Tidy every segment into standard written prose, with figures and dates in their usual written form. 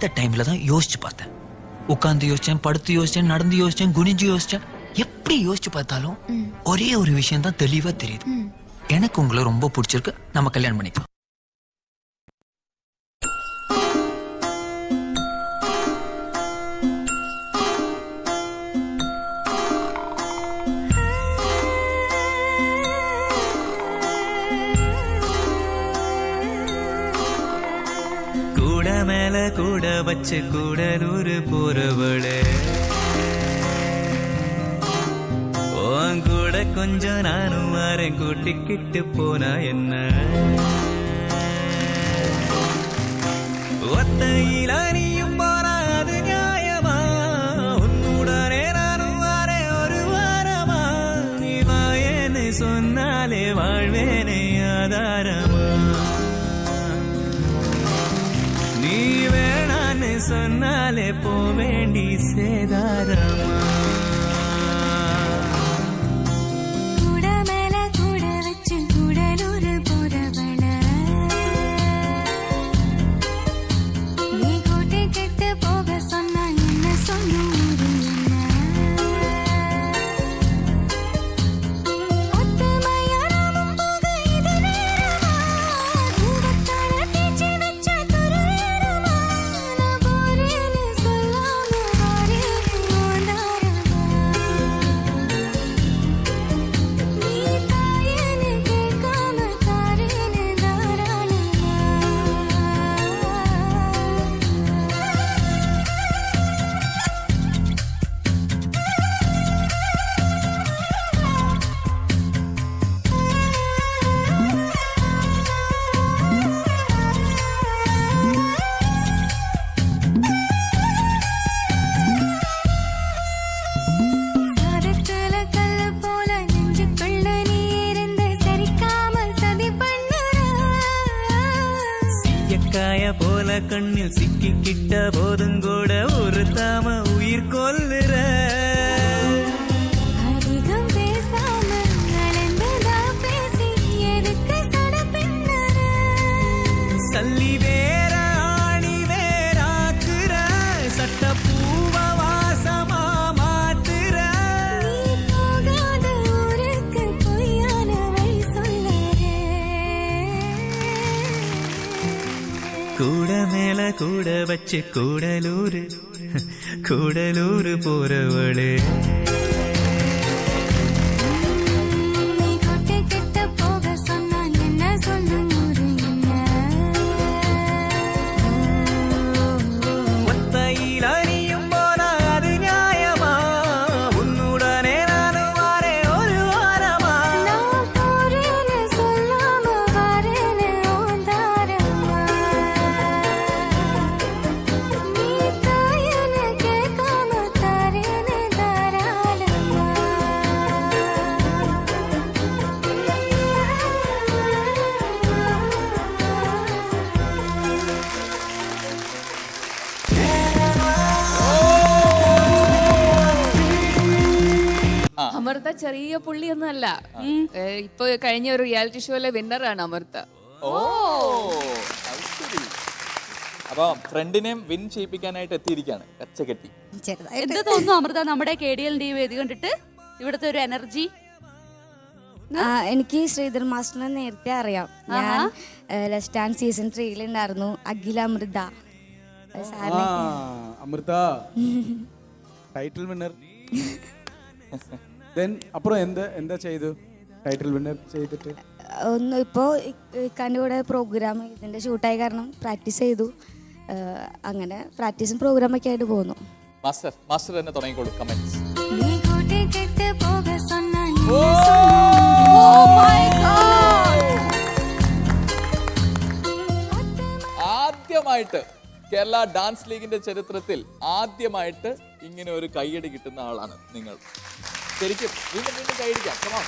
அந்த டைம்ல தான் யோசிச்சு பார்த்தேன். உட்கார்ந்து யோசிச்சேன், படுத்து யோசிச்சேன், நடந்து யோசிச்சேன், குனிஞ்சு யோசிச்சேன். எப்படி யோசிச்சு பார்த்தாலும் ஒரே ஒரு விஷயம் தான் தெளிவா தெரியுது. எனக்கு உங்களை ரொம்ப பிடிச்சிருக்கு, நம்ம கல்யாணம் பண்ணிக்கலாம். கூட மேல கூட வச்சு கூடலூர் போறவளே, உன் கூட கொஞ்சம் நானும் வரேன், கூட்டிக்கிட்டு போனா என்ன? ஒத்தையில நீயும் போனா அது நியாயமா? உன்னுடனே நானும் வரேன் ஒரு வாரமா? நீ வாயேன்னு சொன்னாலே வாழ்வேனே ஆதாரமா? நீ வேணான்னு சொன்னாலே போவேண்டி சேதாரமா? போல கண்ணில் சிக்கிக்கிட்ட போதும் கூட ஒரு தாம உயிர் கொல்லுற. அதிகம் பேசாம கலந்ததா பேசி எதுக்கு சடபின்னற? சல்லி வேற ஆணி வேறாக்குற, சட்ட பூவ வாசமா மாத்துற. நீ போகாத ஊருக்கு பொய்யான வழி சொல்லறே. கூட மேல கூட வச்சு கூடலூர் போறவளே, അമൃത ചെറിയ പുള്ളിയൊന്നുമല്ല. ഇപ്പൊ കഴിഞ്ഞ ഒരു റിയാലിറ്റി ഷോയിലെ വിന്നറാണ് അമൃത. അപ്പൊ ഫ്രണ്ടിനെയും വിൻ ചെയ്യിപ്പിക്കാനായിട്ട് എത്തിയിരിക്കുകയാണ് കച്ചകെട്ടി. എന്ത് തോന്നുന്നു അമൃത, നമ്മുടെ KDL വേദി കണ്ടിട്ട് ഇവിടുത്തെ ഒരു എനർജി? എനിക്ക് ശ്രീധർ മാസ്റ്ററിനെ നേരത്തെ അറിയാം. ഞാൻ ലെസ്റ്റ് ഡാൻസ് സീസൺ 3 ഉണ്ടായിരുന്നു. അഖില അമൃത അമൃത ടൈറ്റിൽ വിന്നർ. അപ്പുറം എന്താ ചെയ്തു ടൈറ്റിൽ വിന്നർ ചെയ്തിട്ട്? ഒന്ന് ഇപ്പോൾ ഇക്കാൻ്റെ കൂടെ പ്രോഗ്രാം ഇതിൻ്റെ ഷൂട്ടായ കാരണം പ്രാക്ടീസ് ചെയ്തു. അങ്ങനെ പ്രാക്ടീസും പ്രോഗ്രാമൊക്കെ ആയിട്ട് പോകുന്നു. മാസ്റ്റർ തന്നെ തുടങ്ങിക്കോളൂ. കമന്റ്സ്. ആദ്യമായിട്ട് കേരള ഡാൻസ് ലീഗിന്റെ ചരിത്രത്തിൽ ആദ്യമായിട്ട് ഇങ്ങനെ ഒരു കയ്യടി കിട്ടുന്ന ആളാണ് നിങ്ങൾ. ശരിക്കും വീണ്ടും കൈയടിക്കാം. Come on.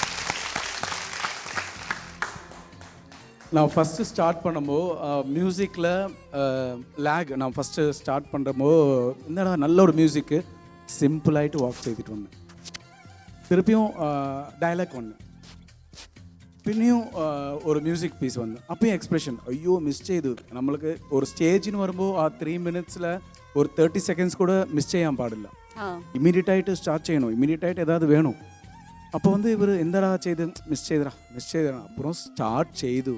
நான் ஃபஸ்ட்டு ஸ்டார்ட் பண்ணும்போது மியூசிக்கில் லேக் நான் ஃபஸ்ட்டு ஸ்டார்ட் பண்ணுறம்போது என்னடா நல்ல ஒரு மியூசிக்கு சிம்பிளாயிட்டு வாக் செய்துட்டு வந்தேன். திருப்பியும் டயலாக் ஒன்று പിന്നെയും ഒരു മ്യൂസിക് പീസ് വന്നു அப்பயும் എക്സ്പ്രഷൻ അയ്യോ മിസ് ചെയ്തു നമ്മൾക്ക് ഒരു സ്റ്റേജിന് വരുമ്പോൾ ആ 3 മിനിറ്റ്സിൽ ഒരു 30 സെക്കൻഡ്സ് കൂടെ മിസ് ചെയ്യാൻ പാടില്ല ഇമ്മീഡിയറ്റ് ആയിട്ട് സ്റ്റാർട്ട് ചെയ്യണം ഇമ്മീഡിയറ്റ് ആയിട്ട് ഏതാவது വേണം അപ്പോൾ வந்து ഇവർ എന്താടാ ചെയ്ത് മിസ് ചെയ്തടാ അப்புறம் സ്റ്റാർട്ട് ചെയ്തു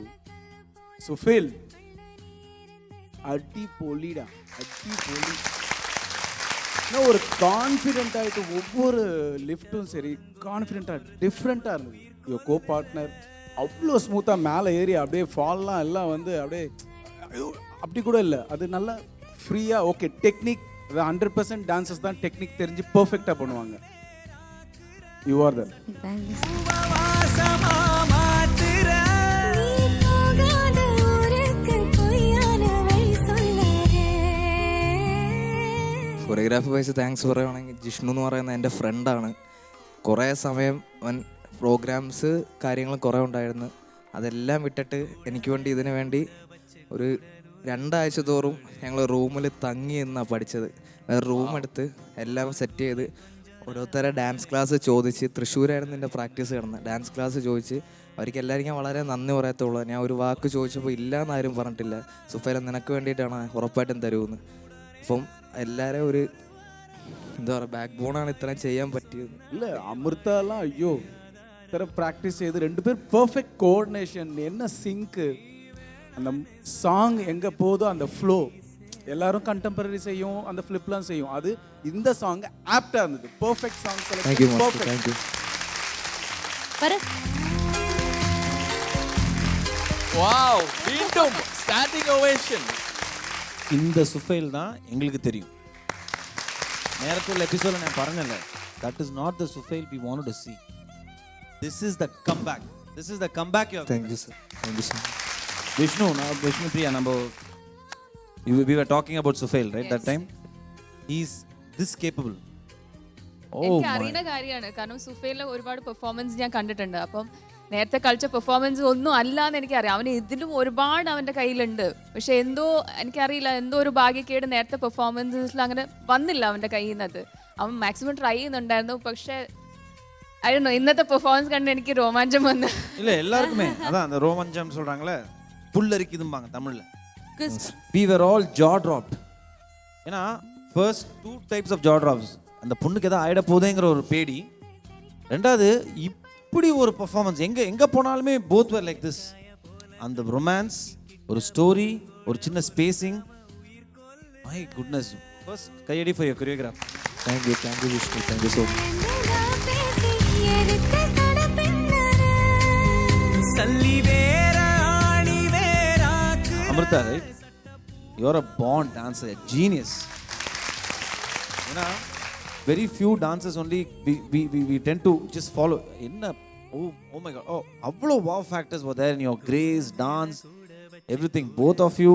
സുഫേൽ അടിപൊളിടാ അടിപൊളി ஒரு கான்ஃபிடென்ட் ஆகிட்டு ஒவ்வொரு லிஃப்ட்டும் சரி கான்ஃபிடென்ட்டாக டிஃப்ரெண்ட்டாக இருந்தது யோ கோ பார்ட்னர் அவ்வளோ ஸ்மூத்தாக மேலே ஏறி அப்படியே ஃபால்லாம் எல்லாம் வந்து அப்படியே அப்படி கூட இல்லை அது நல்லா ஃப்ரீயாக ஓகே டெக்னிக் அது 100% டான்சர்ஸ் தான் டெக்னிக் தெரிஞ்சு பர்ஃபெக்டாக பண்ணுவாங்க you are that thank you choreography wise thanks പറയുകയാണെങ്കിൽ ജിഷ്ണു എന്ന് പറയുന്ന എൻ്റെ ഫ്രണ്ടാണ്. കുറേ സമയം അവൻ പ്രോഗ്രാംസ് കാര്യങ്ങളും കുറേ ഉണ്ടായിരുന്നു. അതെല്ലാം വിട്ടിട്ട് എനിക്ക് വേണ്ടി ഇതിനു വേണ്ടി ഒരു 2 ആഴ്ച തോറും ഞങ്ങൾ റൂമിൽ തങ്ങി നിന്നാണ് പഠിച്ചത്. വേറെ റൂം എടുത്ത് എല്ലാം സെറ്റ് ചെയ്ത് ഓരോരുത്തരെ ഡാൻസ് ക്ലാസ് ചോദിച്ച് തൃശ്ശൂരായിരുന്നു എൻ്റെ പ്രാക്ടീസ് കിടന്നത്. ഡാൻസ് ക്ലാസ് ചോദിച്ച് അവർക്ക് എല്ലാവരും ഞാൻ വളരെ നന്ദി പറയത്തുള്ളൂ. ഞാൻ ഒരു വാക്ക് ചോദിച്ചപ്പോൾ ഇല്ല എന്നാരും പറഞ്ഞിട്ടില്ല. സുഫൈല നിനക്ക് വേണ്ടിയിട്ടാണ് ഉറപ്പായിട്ടും തരുമെന്ന്. അപ്പം എല്ലാവരും ഒരു എന്താ പറയുക ബാക്ക് ബോണാണ് ഇത്രയും ചെയ്യാൻ പറ്റിയത്. இல்லை அமிர்தாலாம் ஐயோ இத்தனை ப்ராக்டிஸ் செய்து 2 பேர் பர்ஃபெக்ட் கோஆர்டினேஷன் என்ன சிங்க்கு அந்த சாங் எங்கே போதோ அந்த ஃப்ளோ எல்லாரும் கண்டெம்பரரி செய்யும் அந்த ஃப்ளிப்லாம் செய்யும் அது இந்த சாங் ஆப்டாக இருந்தது perfect song thank you select master thank you. Wow വീണ്ടും സ്റ്റാൻഡിംഗ് ഓവേഷൻ. இந்த സുഫൈൽ தான் எங்களுக்கு தெரியும். നേരത്തെ ഉള്ള എപ്പിസോഡിൽ ഞാൻ പറഞ്ഞല്ലേ that is not the Sufail we wanted to see. This is the comeback. This is the comeback you have. Thank you sir. Thank you so much. Vishnu Priya we were talking about Sufail right that time. He is this capable. എനിക്ക് അറിയുന്ന കാര്യമാണ് കാരണം സുഫേലിലെ ഒരുപാട് performance ഞാൻ കണ്ടിട്ടുണ്ട്. അപ്പം നേരത്തെ കളിച്ച പെർഫോമൻസ് ഒന്നും അല്ല എന്ന് എനിക്കറിയാം. അവന് ഇതിലും ഒരുപാട് അവൻ്റെ കയ്യിലുണ്ട്. പക്ഷെ എന്തോ എനിക്കറിയില്ല എന്തോ ഒരു ഭാഗ്യക്കേട് നേരത്തെ പെർഫോമൻസിൽ അങ്ങനെ വന്നില്ല അവൻ്റെ കയ്യിൽ നിന്നത്. അവൻ മാക്സിമം ട്രൈ ചെയ്യുന്നുണ്ടായിരുന്നു. പക്ഷെ അറിയണോ ഇന്നത്തെ പെർഫോമൻസ് കണ്ട് എനിക്ക് രോമാഞ്ചം വന്നു. இல்ல எல்லாருக்குமே அதான் அந்த ரோமாஞ்சம் சொல்றாங்களே புல்லரிக்குதும்பாங்க தமிழ்ல. We were all jaw dropped. ஏன்னா first 2 types of jaw drops. அந்த பொண்ணுக்கு ஏதாவது ஆயிட போதேங்கிற ஒரு பேடி. ரெண்டாவது இப்படி ஒரு பெர்ஃபார்மன்ஸ் எங்க போனாலுமே both were like this. அந்த ரொமான்ஸ் ஒரு ஸ்டோரி ஒரு சின்ன spacing my goodness. First கையடி for your choreograph. Thank you Vishnu. Thank you so much. Amrita, right? You're a born dancer, a genius. You know, very few dancers only we tend to just follow. Oh my God. Oh, avlo wow factors were there in your grace, dance, everything. Both of you,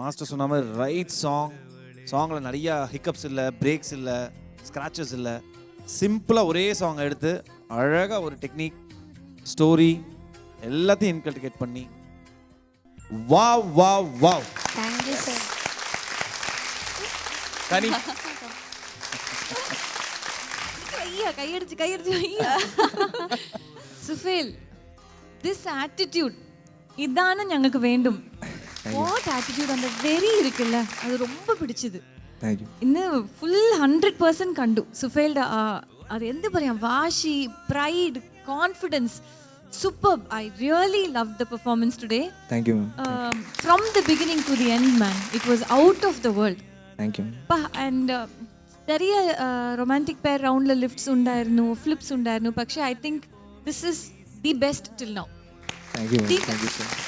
master sonama right song. Songla nariya hiccups illa, breaks illa, scratches illa. Simple ஒரே song எடுத்து அழகா ஒரு technique story எல்லாத்தையும் inculcate பண்ணி wow wow wow. Thank you sir. കനി കൈയടിച്ച് സുഫേൽ this attitude ഇതാണ് ഞങ്ങൾക്ക് വേണ്ടും. വാട്ട് ആറ്റിറ്റ്യൂഡ് அந்த வெறி இருக்குல்ல அது ரொம்ப பிடிச்சது. ഇന്ന് ഫുൾ 100% കണ്ടു സുഫേലിന്റെ അത് എന്ത് പറയാം വാശി pride confidence super. I really love the performance today. Thank you. From the beginning to the end man it was out of the world. Thank you. And நிறைய റൊമാൻറ്റിക് പെയർ റൗണ്ടിൽ ലിഫ്റ്റ്സ് ഉണ്ടായിരുന്നു flips ഉണ്ടായിരുന്നു. പക്ഷേ I think this is the best till now. Thank you. Thank you so much.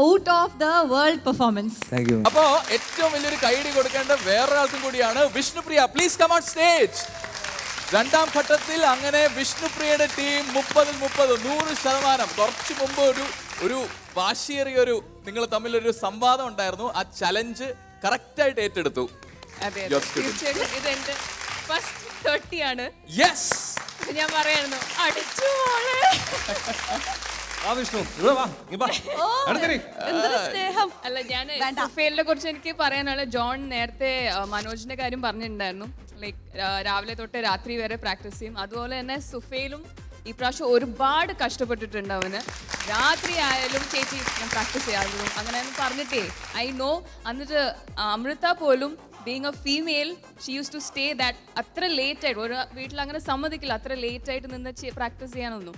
Out of the world performance. Thank you. അപ്പോ ഏറ്റവും വലിയൊരു കൈയടി കൊടുക്കേണ്ട വേറൊരാൾക്കും കൂടിയാണ് Vishnupriya. Please come on stage. രണ്ടാം ഘട്ടത്തിൽ അങ്ങനെ വിഷ്ണുപ്രിയയുടെ ടീം 30-30 കുറച്ച് മുമ്പ് ഒരു വാശിയേറിയ നിങ്ങൾ തമ്മിലൊരു സംവാദം ഉണ്ടായിരുന്നു. ആ ചലഞ്ച് കറക്റ്റായിട്ട് ഏറ്റെടുത്തു. അതെ തീർച്ചയായിട്ടും ഇത് എന്റെ ഫസ്റ്റ് 30 ആണ്. യെസ് ഞാൻ പറയായിരുന്നു അടിച്ചു മോളെ. അല്ല ഞാൻ സുഫേലിനെ കുറിച്ച് എനിക്ക് പറയാനുള്ള ജോൺ നേരത്തെ മനോജിന്റെ കാര്യം പറഞ്ഞിട്ടുണ്ടായിരുന്നു. ലൈക്ക് രാവിലെ തൊട്ട് രാത്രി വരെ പ്രാക്ടീസ് ചെയ്യും. അതുപോലെ തന്നെ സുഫേലും ഈ പ്രാവശ്യം ഒരുപാട് കഷ്ടപ്പെട്ടിട്ടുണ്ട് അവന്. രാത്രി ആയാലും ചേച്ചി ഞാൻ പ്രാക്ടീസ് ചെയ്യാറുള്ളൂ അങ്ങനെ പറഞ്ഞിട്ടേ ഐ നോ. എന്നിട്ട് അമൃത പോലും being a female she use to stay that അത്ര ലേറ്റ് ആയിട്ട് ഒരു വീട്ടിൽ അങ്ങനെ സമ്മതിക്കില്ല അത്ര ലേറ്റ് ആയിട്ട് നിന്ന് പ്രാക്ടീസ് ചെയ്യാനൊന്നും.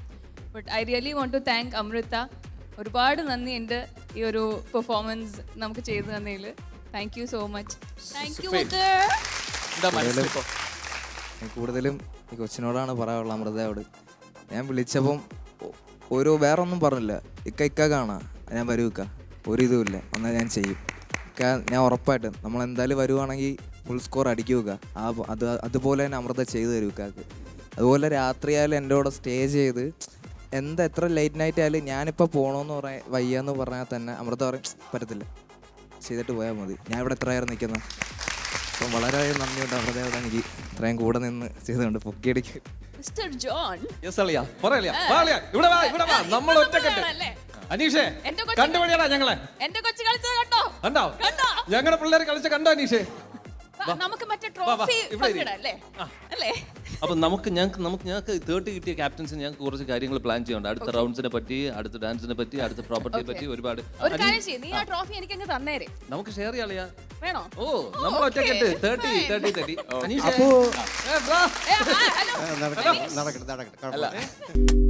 But I really want to thank Amrita. ഒരുപാട് നന്ദിയുണ്ട് ഈ ഒരു പെർഫോമൻസ് നമുക്ക് ചെയ്തു തന്നതിൽ. Thank you so much. Thank you. എന്താ മനസ്സിലിപ്പോ? കൂടുതലും ഈ കൊച്ചിനോടാണ് പറയാനുള്ളത്, അമൃതയോട്. ഞാൻ വിളിച്ചപ്പം വേറെ ഒന്നും പറഞ്ഞില്ല. ഇക്ക കാണാ ഞാൻ വരൂ ഇക്ക, ഒരു ഇതുമില്ല, എന്നാൽ ഞാൻ ചെയ്യും ഇക്ക, ഞാൻ ഉറപ്പായിട്ടും നമ്മൾ എന്തായാലും വരുവാണെങ്കിൽ ഫുൾ സ്കോർ അടിക്കുക. അതുപോലെ തന്നെ അമൃത ചെയ്തു തരും ഇക്കാക്ക്. അതുപോലെ രാത്രിയായാലും എൻ്റെ കൂടെ സ്റ്റേ ചെയ്ത് എത്ര ലേറ്റ് നൈറ്റ് ആയാലും ഞാനിപ്പോൾ പോകണമെന്ന് വയ്യാന്ന് പറഞ്ഞാൽ തന്നെ അമൃത പറയും പറ്റത്തില്ല, ചെയ്തിട്ട് പോയാൽ മതി, ഞാൻ ഇവിടെ എത്ര നേരം നിൽക്കുന്നത്. അപ്പം വളരെ നന്ദിയുണ്ട് അമൃതയോട് എനിക്ക് ഇത്രയും കൂടെ നിന്ന് ചെയ്തുകൊണ്ട് പൊക്കിയടിക്ക്. മിസ്റ്റർ ജോൺ യെസ് അളിയാ, പറയലിയാ, ഇവിടെ വാ, നമ്മൾ ഒറ്റക്കെട്ട്. അനീഷേ കണ്ടുപിടിയടാ ഞങ്ങളെ. എന്റെ കൊച്ചു കളിച്ചത് കണ്ടോ? കണ്ടോ ഞങ്ങളുടെ പിള്ളേർ കളിച്ച കണ്ടോ അനീഷേ? നമുക്ക് മറ്റേ ട്രോഫി പങ്കിടല്ലേ അല്ലേ? അപ്പൊ ഞങ്ങൾക്ക് 30 കിട്ടിയ ക്യാപ്റ്റൻസിന് ഞങ്ങൾക്ക് കുറച്ച് കാര്യങ്ങൾ പ്ലാൻ ചെയ്യാനുണ്ട്. അടുത്ത റൗണ്ട്സിനെ പറ്റി, അടുത്ത ഡാൻസിനെ പറ്റി, അടുത്ത പ്രോപ്പർട്ടിയെ പറ്റി ഒരുപാട്. ഒരു കാര്യം ചെയ്യ്, നീ ആ ട്രോഫി എനിക്ക് അങ്ങ് തന്നേരെ. നമുക്ക് ഷെയർ ചെയ്യാളിയാ. വേണോ? ഓ നമ്മൾ ഒറ്റക്കെട്ട് 30. ഹലോ നടക്കട്ടെ.